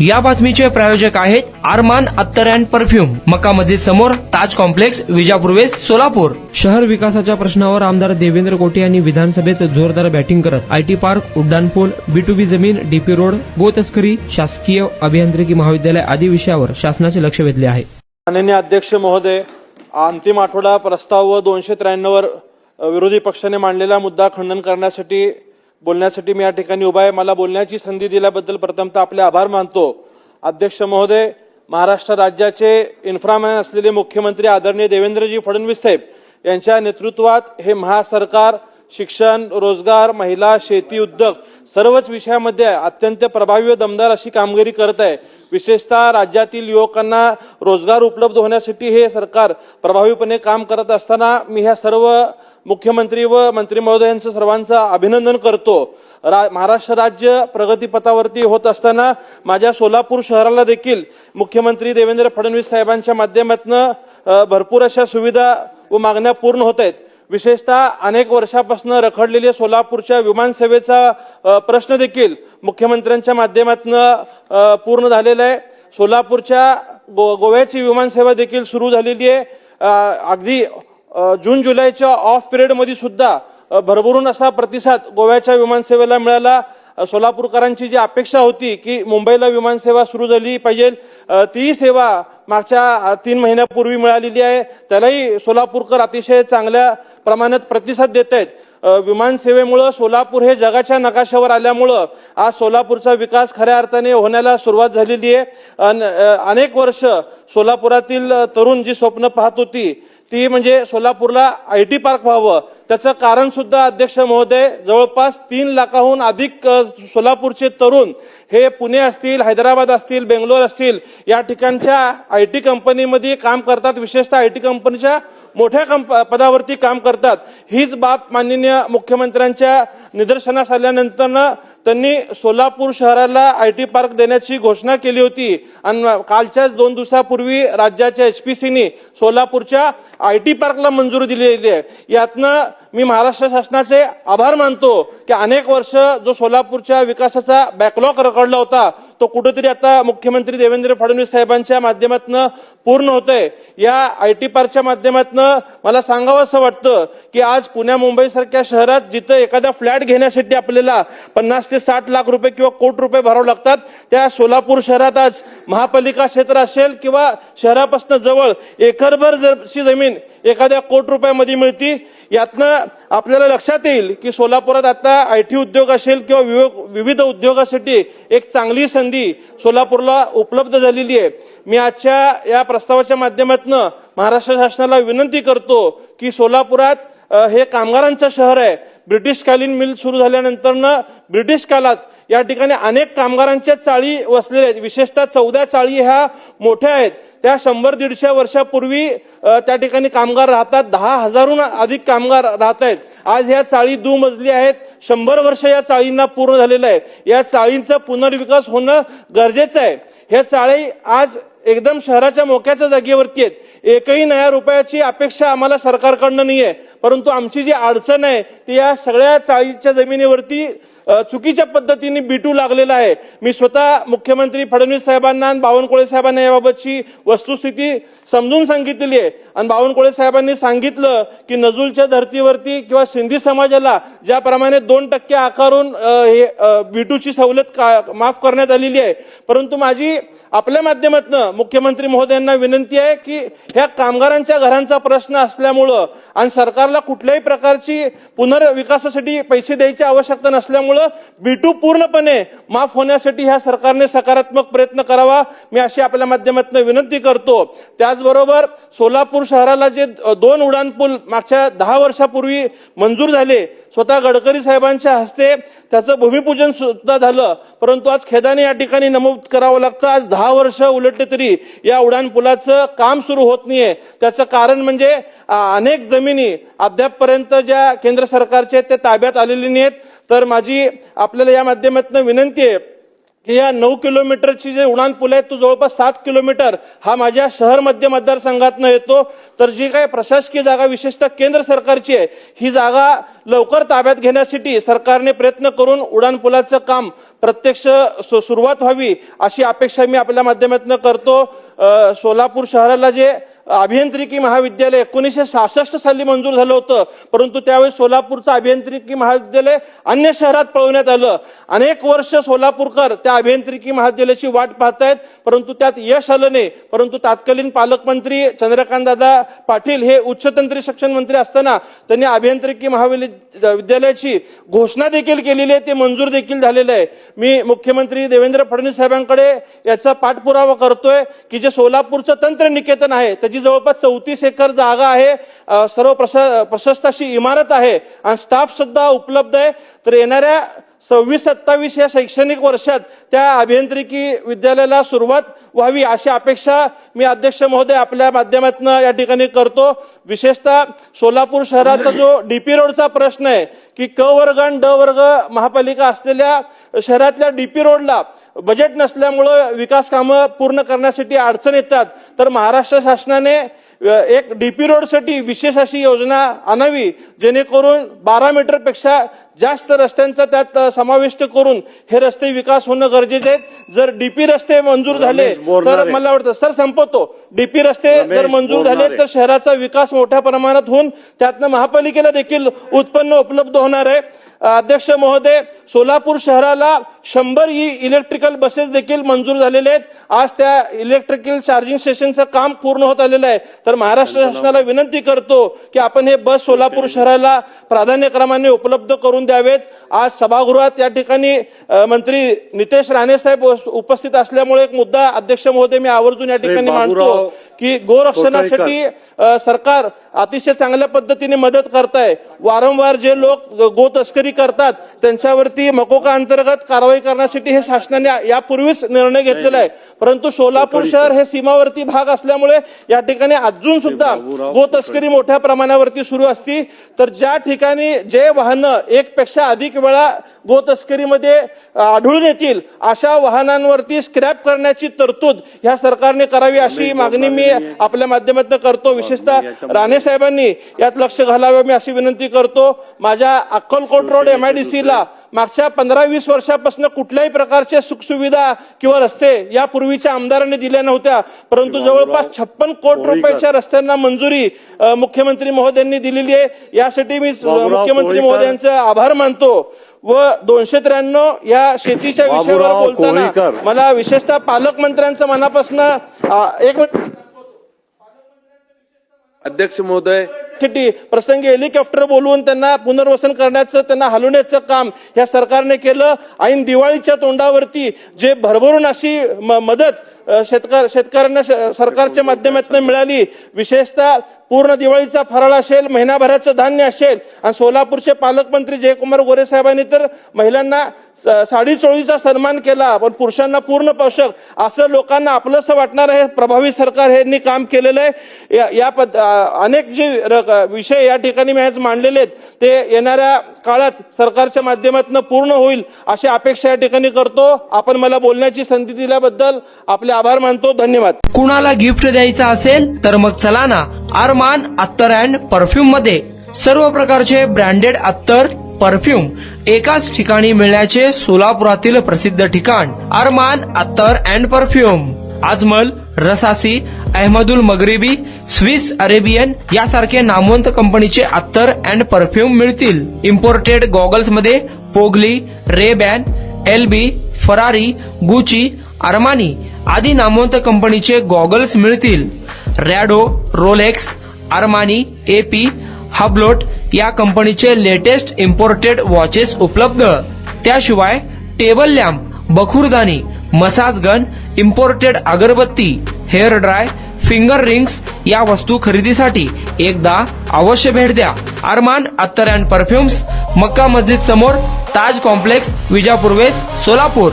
या बातमीचे प्रायोजक आहेत आरमान अत्तर अँड परफ्यूम, मक्का मस्जिद समोर, ताज कॉम्प्लेक्स, विजापूर वेस्ट, सोलापूर। शहर विकासाच्या प्रश्नावर आमदार देवेंद्र कोटे यांनी विधानसभेत जोरदार बॅटिंग करत आयटी पार्क, उड्डाणपूल, B2B जमीन, DP रोड, गोतस्करी, शासकीय अभियांत्रिकी महाविद्यालय आदी विषयावर शासनाचे लक्ष वेधले आहे। माननीय अध्यक्ष महोदय, अंतिम आठवडा प्रस्ताव व 293 वर विरोधी पक्षाने मांडलेला मुद्दा खंडन करण्यासाठी बोलण्यासाठी मी या ठिकाणी उभा आहे। मला बोलण्याची संधी दिल्याबद्दल प्रथमतः आपले आभार मानतो। अध्यक्ष महोदय, महाराष्ट्र राज्याचे इन्फ्रामॅन असलेले मुख्यमंत्री आदरणीय देवेंद्रजी फडणवीस साहेब यांच्या नेतृत्वात हे महासरकार शिक्षण, रोजगार, महिला, शेती, उद्योग सर्वच विषयामध्ये अत्यंत प्रभावी व दमदार अशी कामगिरी करत आहे। विशेषतः राज्यातील युवकांना रोजगार उपलब्ध होण्यासाठी हे सरकार प्रभावीपणे काम करत असताना मी ह्या सर्व मुख्यमंत्री व मंत्री महोदयांचं सर्वांचं अभिनंदन करतो। महाराष्ट्र राज्य प्रगतीपथावरती होत असताना माझ्या सोलापूर शहराला देखील मुख्यमंत्री देवेंद्र फडणवीस साहेबांच्या माध्यमातून भरपूर अशा सुविधा व मागण्या पूर्ण होत आहेत। विशेषतः अनेक वर्षापासून रखडलेल्या सोलापूरच्या विमानसेवेचा प्रश्न देखील मुख्यमंत्र्यांच्या माध्यमातून पूर्ण झालेला आहे। सोलापूरच्या गोव्याची विमानसेवा देखील सुरू झालेली आहे। अगदी जून जुलैच्या ऑफ पिरियड मध्ये सुद्धा भरभरून असा प्रतिसाद गोव्याच्या विमानसेवेला मिळाला। सोलापूरकरांची जी अपेक्षा होती की मुंबईला विमानसेवा सुरू झाली पाहिजे, ती सेवा मागच्या 3 महिन्यापूर्वी मिळालेली आहे। त्यालाही सोलापूरकर अतिशय चांगल्या प्रमाणात प्रतिसाद देत आहेत। विमानसेवेमुळे सोलापूर हे जगाच्या नकाशावर आल्यामुळे आज सोलापूरचा विकास खऱ्या अर्थाने होण्याला सुरुवात झालेली आहे। अनेक वर्ष सोलापुरातील तरुण जी स्वप्न पाहत होती ती म्हणजे सोलापूरला IT पार्क व्हावं। त्याचं कारण सुद्धा अध्यक्ष महोदय, जवळपास 3 लाखाहून अधिक सोलापूरचे तरुण हे पुणे असतील, हैदराबाद असतील, बेंगलोर असतील या ठिकाणच्या IT कंपनीमध्ये काम करतात। विशेषतः IT कंपनीच्या मोठ्या पदावरती काम करतात। हीच बाब माननीय मुख्यमंत्र्यांच्या निदर्शनास आल्यानंतर त्यांनी सोलापूर शहराला IT पार्क देण्याची घोषणा केली होती आणि कालच्याच 2 दिवसापूर्वी राज्याच्या HPCने सोलापूरच्या IT पार्कला मंजुरी दिलेली आहे। यातनं मी महाराष्ट्र शासनाचे आभार मानतो की अनेक वर्ष जो सोलापूरच्या विकासाचा बॅकलॉग रखडला होता तो कुठेतरी आता मुख्यमंत्री देवेंद्र फडणवीस साहेबांच्या माध्यमातून पूर्ण होतोय। या IT पार्कच्या माध्यमातून मला सांगावंसं वाटतं की आज पुणे मुंबई सारख्या शहरात जिथे एखादा फ्लॅट घेण्यासाठी आपल्याला 50 ते 60 लाख रुपये किंवा कोटी रुपये भरावे लागतात, त्या सोलापूर शहरात आज महापालिका क्षेत्र असेल किंवा शहरापासून जवळ एकरभर जमीन एखाद्या कोटी रुपयामध्ये मिळती। यातनं आपल्याला लक्षात येईल की सोलापुरात आता IT उद्योग असेल किंवा विविध उद्योगासाठी एक चांगली संधी सोलापूरला उपलब्ध झालेली आहे। मी आजच्या या प्रस्तावाच्या माध्यमातून महाराष्ट्र शासनाला विनंती करतो की सोलापुरात हे कामगारांचं शहर आहे। ब्रिटिशकालीन मिल सुरू झाल्यानंतर ब्रिटिश काळात या ठिकाणी अनेक कामगारांच्या चाळी वसलेल्या आहेत। विशेषतः 14 चाळी ह्या मोठ्या आहेत। त्या 100-150 वर्षापूर्वी त्या ठिकाणी कामगार राहतात। 10,000हून अधिक कामगार राहत आहेत। आज ह्या चाळी दुमजली आहेत। 100 वर्ष या चाळींना पूर्ण झालेलं आहे। या चाळींचा पुनर्विकास होणं गरजेचं आहे। ह्या चाळी आज एकदम शहराच्या मोक्याच्या जागेवरती आहेत। एकही नया रुपयाची अपेक्षा आम्हाला सरकारकडनं नाहीये, परंतु आमची जी अडचण आहे ती या सगळ्या चाळीच्या जमिनीवरती चुकीच्या पद्धतीने B2 लागलेला आहे। मी स्वतः मुख्यमंत्री फडणवीस साहेबांना आणि बावनकुळे साहेबांना याबाबतची वस्तुस्थिती समजून सांगितलेली आहे आणि बावनकुळे साहेबांनी सांगितलं की नजूलच्या धर्तीवरती किंवा सिंधी समाजाला ज्याप्रमाणे 2% आकारून हे B2 ची सवलत माफ करण्यात आलेली आहे, परंतु माझी आपल्या माध्यमातून मुख्यमंत्री महोदयांना विनंती आहे की ह्या कामगारांच्या घरांचा प्रश्न असल्यामुळं आणि सरकारला कुठल्याही प्रकारची पुनर्विकासासाठी पैसे द्यायची आवश्यकता नसल्यामुळे B2 पूर्णपणे माफ होण्यासाठी ह्या सरकारने सकारात्मक प्रयत्न करावा, मी अशी आपल्या माध्यमातून विनंती करतो। त्याचबरोबर सोलापूर शहराला जे 2 उड्डाणपूल मागच्या 10 वर्षापूर्वी मंजूर झाले, स्वतः गडकरी साहेबांच्या हस्ते त्याचं भूमिपूजन सुद्धा झालं, परंतु आज खेदाने या ठिकाणी नमूद करावं लागतं आज 10 वर्ष उलटले तरी या उड्डाणपुलाचं काम सुरू होत नाहीये। त्याचं कारण म्हणजे अनेक जमिनी अद्यापपर्यंत ज्या केंद्र सरकारच्या ते ताब्यात आलेली नाहीत। तर माझी आपल्याला या माध्यमातून विनंती आहे की या 9 किलोमीटरची जे उडान पूल आहे तो जवळपास 7 किलोमीटर हा माझ्या शहर मध्य मतदारसंघातनं येतो. तर जी काही प्रशासकीय जागा विशेषतः केंद्र सरकारची आहे ही जागा लवकर ताब्यात घेण्यासाठी सरकारने प्रयत्न करून उडान पुलाचं काम प्रत्यक्ष सुरुवात व्हावी अशी अपेक्षा मी आपल्या माध्यमातून करतो. सोलापूर शहराला जे अभियांत्रिकी महाविद्यालय 1966 साली मंजूर झालं होतं, परंतु त्यावेळी सोलापूरचं अभियांत्रिकी महाविद्यालय अन्य शहरात पळवण्यात आलं. अनेक वर्ष सोलापूरकर त्या अभियांत्रिकी महाविद्यालयाची वाट पाहतायत, परंतु त्यात यश आलं नाही. परंतु तत्कालीन पालकमंत्री चंद्रकांतदादा पाटील हे उच्चतंत्री शिक्षण मंत्री असताना त्यांनी अभियांत्रिकी महाविद्यालयाची घोषणा देखील केलेली आहे, ते मंजूर देखील झालेलं आहे. मी मुख्यमंत्री देवेंद्र फडणवीस साहेबांकडे याचा पाठपुरावा करतोय की जे सोलापूरचं तंत्रनिकेतन आहे त्याची जवळपास 34 एकर जागा आहे, सर्व प्रशस्त अशी इमारत आहे आणि स्टाफ सुद्धा उपलब्ध आहे. तर येणाऱ्या 26-27 या शैक्षणिक वर्षात त्या अभियांत्रिकी विद्यालयाला सुरुवात व्हावी अशी अपेक्षा मी अध्यक्ष महोदय आपल्या माध्यमातून या ठिकाणी करतो. विशेषतः सोलापूर शहराचा जो डीपी रोडचा प्रश्न आहे की क वर्ग आणि ड वर्ग महापालिका असलेल्या शहरातल्या डीपी रोडला बजेट नसल्यामुळे विकास कामं पूर्ण करण्यासाठी अडचण येतात. तर महाराष्ट्र शासनाने एक डीपी रोडसाठी विशेष अशी योजना आणावी जेणेकरून 12 मीटरपेक्षा जास्त रस्त्यांचा त्यात समाविष्ट करून हे रस्ते विकास होणं गरजेचे आहे. जर डीपी रस्ते मंजूर झाले तर मला वाटतं सर संपवतो, डीपी रस्ते जर मंजूर झाले तर शहराचा विकास मोठ्या प्रमाणात होऊन त्यातनं महापालिकेला देखील उत्पन्न उपलब्ध होणार आहे. अध्यक्ष महोदय, सोलापूर शहराला 100 इलेक्ट्रिकल बसेस देखील मंजूर झालेले आहेत. आज त्या इलेक्ट्रिकल चार्जिंग स्टेशनचं काम पूर्ण होत आलेलं आहे. तर महाराष्ट्र शासनाला विनंती करतो की आपण हे बस सोलापूर शहराला प्राधान्यक्रमाने उपलब्ध करून द्यावेत. आज सभागृहात या ठिकाणी मंत्री नितेश राणे साहेब उपस्थित असल्यामुळे एक मुद्दा अध्यक्ष महोदय मी आवर्जून या ठिकाणी मांडतो की गोरक्षणासाठी सरकार अतिशय चांगल्या पद्धतीने मदत करत आहे. वारंवार जे लोक गो तस्करी करतात त्यांच्यावरती मकोका अंतर्गत कारवाई करण्यासाठी हे शासनाने यापूर्वीच निर्णय घेतलेला आहे. परंतु सोलापूर शहर हे सीमावर्ती भाग असल्यामुळे या ठिकाणी अजून सुद्धा गो तस्करी मोठ्या प्रमाणावरती सुरू असती. तर ज्या ठिकाणी जे वाहनं एकपेक्षा अधिक वेळा गो तस्करीमध्ये आढळून येतील अशा वाहनांवरती स्क्रॅप करण्याची तरतूद ह्या सरकारने करावी अशी मागणी मी आपल्या माध्यमातून करतो. विशेषतः राणे साहेबांनी यात लक्ष घालावे मी अशी विनंती करतो. माझ्या अक्कलकोट रोड MIDC ला मागच्या 15-20 वर्षापासून कुठल्याही प्रकारच्या सुखसुविधा किंवा रस्ते यापूर्वीच्या आमदारांनी दिल्या नव्हत्या, परंतु जवळपास 56 कोटी रुपयाच्या रस्त्यांना मंजुरी मुख्यमंत्री महोदयांनी दिलेली आहे. यासाठी मी मुख्यमंत्री महोदयांचे आभार मानतो. व 293 या शेतीच्या विषयावर बोलताना मला विशेषतः पालकमंत्र्यांचं मनापासून एक अध्यक्ष महोदय, प्रसंगी हेलिकॉप्टर बोलवून त्यांना पुनर्वसन करण्याचं, त्यांना हलवण्याचं काम या सरकारने केलं. ऐन दिवाळीच्या तोंडावरती जे भरभरून अशी मदत शेतकऱ्यांना सरकारच्या माध्यमातून मिळाली. विशेषतः पूर्ण दिवाळीचा फराळ असेल, महिनाभराचं धान्य असेल आणि सोलापूरचे पालकमंत्री जयकुमार गोरे साहेबांनी तर महिलांना साडी चोळीचा सन्मान केला, पण पुरुषांना पूर्ण पोषक असं लोकांना आपलंसं वाटणार हे प्रभावी सरकार यांनी काम केलेलं आहे. या अनेक जे विषय या ठिकाणी मी आज मांडलेले आहेत ते येणाऱ्या काळात सरकारच्या माध्यमातून पूर्ण होईल अशी अपेक्षा या ठिकाणी करतो. आपण मला बोलण्याची संधी दिल्याबद्दल आपले आभार मानतो. धन्यवाद. कुणाला गिफ्ट द्यायचं असेल तर मग चला ना अरमान अत्तर अँड परफ्यूम मध्ये सर्व प्रकारचे ब्रँडेड अत्तर परफ्यूम एकाच ठिकाणी मिळण्याचे सोलापुरातील प्रसिद्ध ठिकाण Armaan Attar and perfume. Ajmal, Rasasi, Ahmed Al Maghribi, Swiss Arabian यासारखे नामवंत कंपनीचे अत्तर अँड परफ्यूम मिळतील. इम्पोर्टेड गॉगल्स मध्ये पोगली, Ray Ban, LB, Ferrari, Gucci, Armani आदी नामवंत कंपनीचे गॉगल्स मिळतील. Rado, Rolex, Armani, AP, Hublot या कंपनीचे लेटेस्ट इम्पोर्टेड वॉचेस उपलब्ध. त्याशिवाय टेबल लॅम्प, बखुरदानी, मसाज गन, इम्पोर्टेड अगरबत्ती, हेअर ड्राय, फिंगर रिंग्स या वस्तू खरेदीसाठी एकदा अवश्य भेट द्या. अरमान अत्तर अँड परफ्युम्स, मक्का मस्जिद समोर, ताज कॉम्प्लेक्स, विजापूर वेस्ट, सोलापूर.